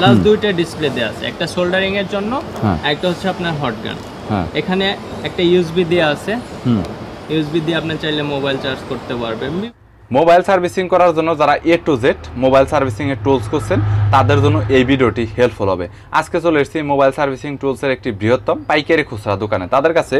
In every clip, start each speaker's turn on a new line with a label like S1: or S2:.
S1: Plus দুইটা display দেওয়া আছে, একটা সোল্ডারিং এর জন্য, একটা হচ্ছে আপনার হট গান। এখানে একটা ইউএসবি দেওয়া আছে, ইউএসবি দিয়ে আপনি চাইলে মোবাইল চার্জ করতে পারবেন।
S2: মোবাইল সার্ভিসিং করার জন্য যারা A to Z mobile servicing এর টুলস করছেন তাদের জন্য এই ভিডিওটি হেল্পফুল হবে। আজকে চলে এসেছি মোবাইল সার্ভিসিং টুলসের একটি বৃহত্তম পাইকারি খুচরা দোকানে। তাদের কাছে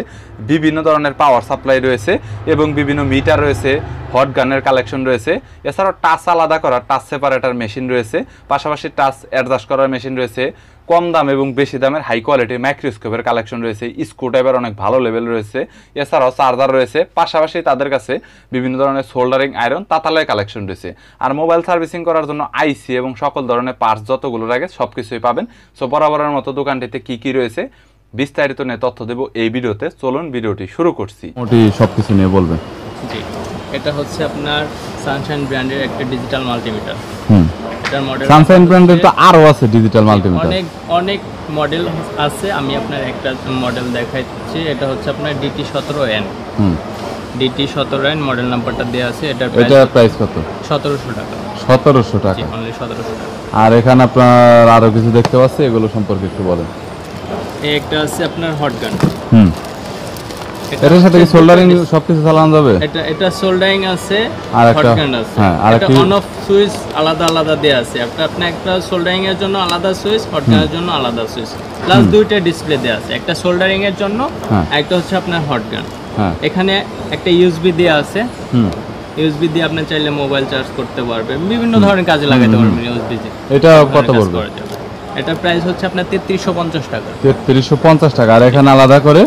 S2: বিভিন্ন ধরনের পাওয়ার সাপ্লাই রয়েছে এবং বিভিন্ন মিটার রয়েছে, হট গানের কালেকশন রয়েছে, এছাড়াও টাচ আলাদা করার টাচ সেপারেটার মেশিন রয়েছে, পাশাপাশি টাচ অ্যাডজাস্ট করার মেশিন রয়েছে, কম দাম এবং বেশি দামের হাই কোয়ালিটির মাইক্রোস্কোপের কালেকশন রয়েছে, স্ক্রু টাইপের অনেক ভালো লেভেল রয়েছে, এছাড়াও চার্জার রয়েছে, পাশাপাশি তাদের কাছে বিভিন্ন ধরনের সোল্ডারিং আয়রন তাতালয় কালেকশন রয়েছে। আর মোবাইল সার্ভিসিং করার জন্য আইসি এবং সকল ধরনের পার্টস যতগুলো লাগে সব কিছুই পাবেন। সো বরাবরের মতো দোকানটিতে কি কি রয়েছে বিস্তারিত নিয়ে তথ্য দেব এই ভিডিওতে। চলুন ভিডিওটি শুরু করছি।
S3: সবকিছু নিয়ে বলবেন।
S1: জি, এটা হচ্ছে আপনার সানশাইন ব্র্যান্ডের একটা ডিজিটাল মাল্টিমিটার। এটার মডেল
S3: সানশাইন ব্র্যান্ডের তো আরো আছে ডিজিটাল মাল্টিমিটার,
S1: অনেক মডেল আছে। আমি আপনার একটা মডেল দেখাচ্ছি, এটা হচ্ছে আপনার DT17N। DT17N মডেল নাম্বারটা দেওয়া আছে। এটা
S3: প্রাইস কত?
S1: 1700 টাকা।
S3: 1700 টাকা,
S1: অনলি 1700 টাকা।
S3: আর এখানে আপনার আরো কিছু দেখতে পাচ্ছি, এগুলো সম্পর্কে একটু বলেন।
S1: এই একটা আছে আপনার হট গান।
S3: এটার সাথে কি সোল্ডারিং সবকিছু চালানো যাবে?
S1: এটা সোল্ডারিং আছে, হট গান আছে। এটা অন অফ সুইচ আলাদা আলাদা দেয়া আছে। আপনি একটা সোল্ডারিং এর জন্য আলাদা সুইচ, হট গানের জন্য আলাদা সুইচ, প্লাস দুইটা ডিসপ্লে দেয়া আছে, একটা সোল্ডারিং এর জন্য, একটা হচ্ছে আপনার হট গান। এখানে একটা ইউএসবি দেয়া আছে, ইউএসবি দিয়ে আপনি চাইলে মোবাইল চার্জ করতে পারবেন, বিভিন্ন ধরনের কাজে লাগাতে পারবেন ইউএসবি দিয়ে।
S3: এটা কত পড়বে?
S1: এটা প্রাইস হচ্ছে আপনার 3350 টাকা।
S3: 3350 টাকা। আর এখানে আলাদা করে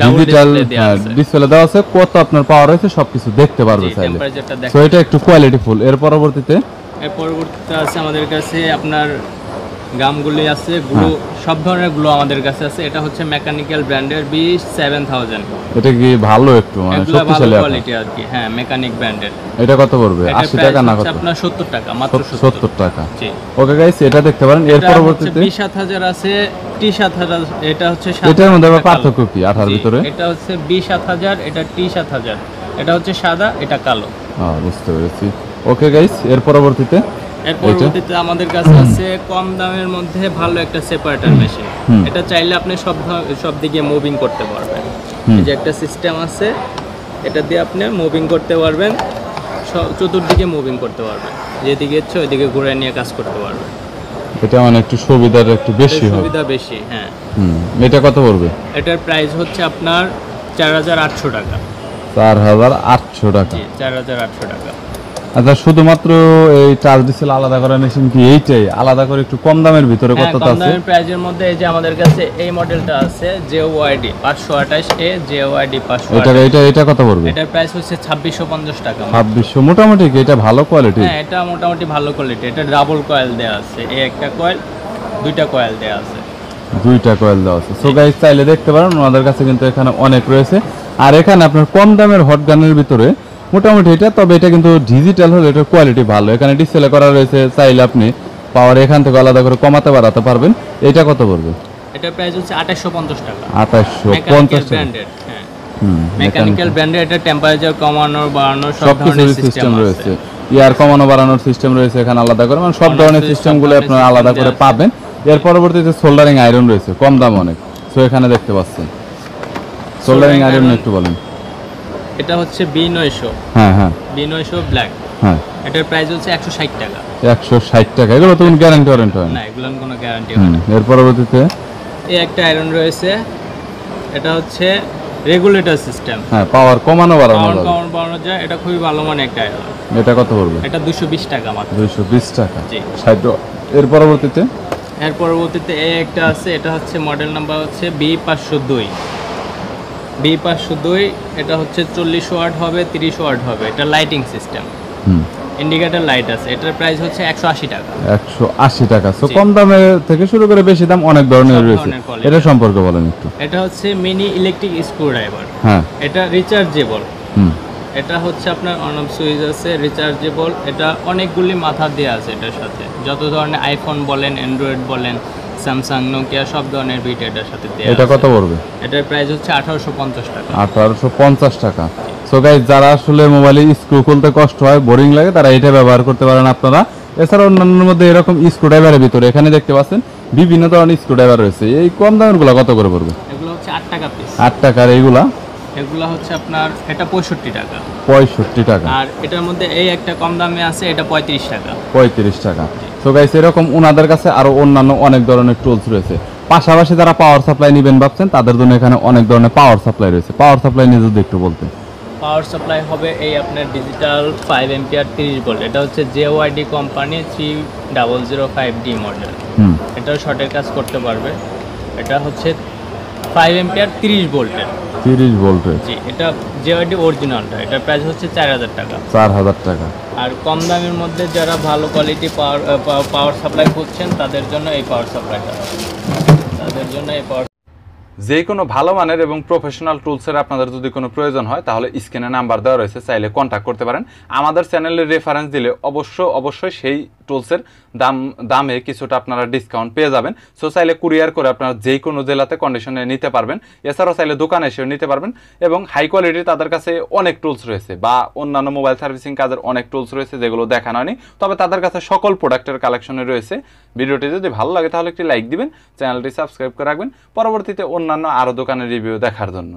S3: ডিজিটাল ডিসপ্লে দেওয়া আছে, কত আপনার পাওয়ার হয়েছে সবকিছু দেখতে পারবে চাইলে। সো এটা একটু কোয়ালিটি ফুল। এর পরবর্তীতে
S1: আছে আমাদের কাছে আপনার গামগুলি আছে, গ্লু, সব ধরনের গ্লু আমাদের কাছে আছে। এটা হচ্ছে মেকানিক্যাল ব্র্যান্ডের B7000।
S3: এটা কি ভালো একটু মানে শক্তিশালী
S1: কোয়ালিটি আর কি? হ্যাঁ, মেকানিক ব্র্যান্ডের।
S3: এটা কত পড়বে? 80 টাকা না কত?
S1: আপনার 70 টাকা, মাত্র
S3: 70 টাকা।
S1: জি,
S3: ওকে গাইস, এটা দেখতে পারেন। এর পরবর্তীতে
S1: B7000 আছে, T7000। এটা হচ্ছে
S3: এটার মধ্যে আবার পার্থক্য কি 8 ভিতরে?
S1: এটা হচ্ছে B7000, এটা T7000। এটা হচ্ছে সাদা, এটা কালো।
S3: বুঝতে পেরেছি। ওকে গাইস, এর পরবর্তীতে
S1: আমাদের কাছে আছে কম দামের মধ্যে ভালো একটা সেপারেটর মেশিন। এটা চাইলে আপনি সব দিকে মুভিং করতে পারবেন। এই যে একটা সিস্টেম আছে, এটা দিয়ে আপনি মুভিং করতে পারবেন, চতুর্দিকে মুভিং করতে পারবেন, যেদিকে ইচ্ছে ওইদিকে ঘুরে নিয়ে কাজ করতে পারবেন।
S3: এটা মানে একটু সুবিধার একটু বেশি হবে।
S1: সুবিধা বেশি, হ্যাঁ।
S3: এটা কত পড়বে?
S1: এটার প্রাইস হচ্ছে আপনার 4800 টাকা।
S3: 4800 টাকা।
S1: 4800 টাকা।
S3: আচ্ছা, শুধুমাত্র এই চার্জ ডিসেল আলাদা করা মেশিন কি এইটাই? আলাদা করে একটু কম দামের ভিতরে কতটা আছে? কম দামের
S1: প্রাইজের মধ্যে এই যে আমাদের কাছে এই মডেলটা আছে, JOYD 528A, JOYD 528।
S3: এটা কত পড়বে?
S1: এটার প্রাইস হচ্ছে 2650 টাকা।
S3: 2600 মোটামুটি কি এটা ভালো কোয়ালিটি?
S1: হ্যাঁ, এটা মোটামুটি ভালো কোয়ালিটি। এটা ডাবল কয়েল দেয়া আছে, এই একটা কয়েল, দুইটা কয়েল দেয়া আছে।
S3: দুইটা কয়েল দেওয়া আছে। সো গাইস, চাইলে দেখতে পারেন, ওনাদের কাছে কিন্তু এখানে অনেক রয়েছে। আর এখানে আপনার কম দামের হট গানের ভিতরে মোটামুটি এটা, তবে এটা কিন্তু ডিজিটাল হলে এটার কোয়ালিটি ভালো। এখানে ডিসপ্লে করা রয়েছে, চাইলে আপনি পাওয়ার এখান থেকে আলাদা করে কমাতে বাড়াতে পারবেন। এটা কত পড়বে?
S1: এটার প্রাইস হচ্ছে 2850 টাকা।
S3: 2850 টাকা।
S1: হ্যাঁ, মেকানিক্যাল ব্র্যান্ডের। এটা টেম্পারেচার কমানোর বাড়ানোর সব ধরনের সিস্টেম রয়েছে,
S3: ইয়ার কমানো বাড়ানোর সিস্টেম রয়েছে এখানে আলাদা করে, মানে সব ধরনের সিস্টেমগুলো আপনারা আলাদা করে পাবেন। এর পরবর্তীতে সোল্ডারিং আয়রন রয়েছে, কম দাম অনেক। সো এখানে দেখতে পাচ্ছেন সোল্ডারিং আয়রন একটু বলেন।
S1: এটা হচ্ছে B900।
S3: হ্যাঁ,
S1: B900 ব্ল্যাক।
S3: হ্যাঁ,
S1: এটার প্রাইস হচ্ছে 160 টাকা।
S3: 160 টাকা। এগুলো তো গ্যারান্টি ওয়ারেন্টি হয়
S1: না? এগুলোর কোনো গ্যারান্টি হয় না।
S3: এর পরবর্তীতে
S1: এই একটা আয়রন রয়েছে, এটা হচ্ছে রেগুলেটর সিস্টেম।
S3: হ্যাঁ, পাওয়ার কমানো বাড়ানো
S1: যায়। এটা খুবই ভালো মানের একটা আয়রন।
S3: এটা কত পড়বে?
S1: এটা 220 টাকা মাত্র।
S3: 220 টাকা।
S1: জি।
S3: এর পরবর্তীতে
S1: এই একটা আছে, এটা হচ্ছে মডেল নাম্বার হচ্ছে B502। B502 এটা হচ্ছে 40 ওয়াট হবে, 30 ওয়াট হবে। এটা লাইটিং সিস্টেম, ইন্ডিকেটর লাইট আছে। এটার প্রাইস হচ্ছে 180 টাকা।
S3: 180 টাকা। সো কম দামে থেকে শুরু করে বেশি দাম অনেক ধরনের রয়েছে। এটা সম্পর্কে বলেন একটু।
S1: এটা হচ্ছে মিনি ইলেকট্রিক স্ক্রুড্রাইভার।
S3: হ্যাঁ,
S1: এটা রিচার্জেবল। এটা হচ্ছে আপনার অন অফ সুইচ আছে, রিচার্জেবল। এটা অনেকগুলি মাথা দেওয়া আছে এটার সাথে, যত ধরনের আইফোন বলেন, অ্যান্ড্রয়েড বলেন, স্যামসাং, নোকিয়া সব ধরনের বিট এটার সাথে দেওয়া আছে।
S3: এটা কত পড়বে?
S1: এটার প্রাইস হচ্ছে 1850 টাকা।
S3: 1850 টাকা। সো গাইস, যারা আসলে মোবাইলে স্ক্রু খুলতে কষ্ট হয়, বোরিং লাগে, তারা এটা ব্যবহার করতে পারেন আপনারা। এছাড়া অন্যান্যর মধ্যে এরকম স্ক্রুড্রাইভারের ভিতরে এখানে দেখতে পাচ্ছেন বিভিন্ন ধরনের স্ক্রুড্রাইভার রয়েছে। এই কম দামের গুলা কত করে পড়বে?
S1: এগুলো হচ্ছে 8 টাকা পিস।
S3: 8 টাকার এইগুলা?
S1: এগুলো হচ্ছে আপনার এটা 65 টাকা।
S3: 65 টাকা।
S1: আর এটার মধ্যে এই একটা কম দামে আছে, এটা 35 টাকা।
S3: 35 টাকা। তো গাইস এরকম ওনাদের কাছে আরো অন্যান্য অনেক ধরনের টুলস রয়েছে। পাশাপাশি যারা পাওয়ার সাপ্লাই নেবেন ভাবছেন তাদের জন্য এখানে অনেক ধরনের পাওয়ার সাপ্লাই রয়েছে। পাওয়ার সাপ্লাই নিয়ে যদি একটু বলতে।
S1: পাওয়ার সাপ্লাই হবে এই আপনার ডিজিটাল 5 এম্পিয়ার 30 ভোল্ট। এটা হচ্ছে JYD কোম্পানি 3005D মডেল। এটাও শর্টের কাজ করতে পারবে। এটা হচ্ছে 5 এম্পিয়ার 30 ভোল্টের।
S3: 30 ভোল্টের।
S1: জি, এটা JYD অরিজিনালটা। এটার প্রাইস হচ্ছে 4000 টাকা।
S3: 4000 টাকা।
S1: আর কম দামের মধ্যে যারা ভালো কোয়ালিটি পাওয়ার সাপ্লাই খুঁজছেন তাদের জন্য এই পাওয়ার সাপ্লাইটা, তাদের জন্য এই পাওয়ার।
S2: যে কোনো ভালো মানের এবং প্রফেশনাল টুলসের আপনাদের যদি কোনো প্রয়োজন হয় তাহলে স্ক্রিনে নাম্বার দেওয়া রয়েছে, চাইলে কন্ট্যাক্ট করতে পারেন। আমাদের চ্যানেলের রেফারেন্স দিলে অবশ্যই সেই টুলসের দামে কিছুটা আপনারা ডিসকাউন্ট পেয়ে যাবেন। সো চাইলে কুরিয়ার করে আপনারা যে কোনো জেলাতে কন্ডিশনে নিতে পারবেন। এছাড়াও চাইলে দোকানে এসেও নিতে পারবেন এবং হাই কোয়ালিটির তাদের কাছে অনেক টুলস রয়েছে বা অন্যান্য মোবাইল সার্ভিসিং কাজের অনেক টুলস রয়েছে যেগুলো দেখানো হয়নি, তবে তাদের কাছে সকল প্রোডাক্টের কালেকশনে রয়েছে। ভিডিওটি যদি ভালো লাগে তাহলে একটি লাইক দিবেন, চ্যানেলটি সাবস্ক্রাইব করে রাখবেন পরবর্তীতে অন্যান্য আরও দোকানের রিভিউ দেখার জন্য।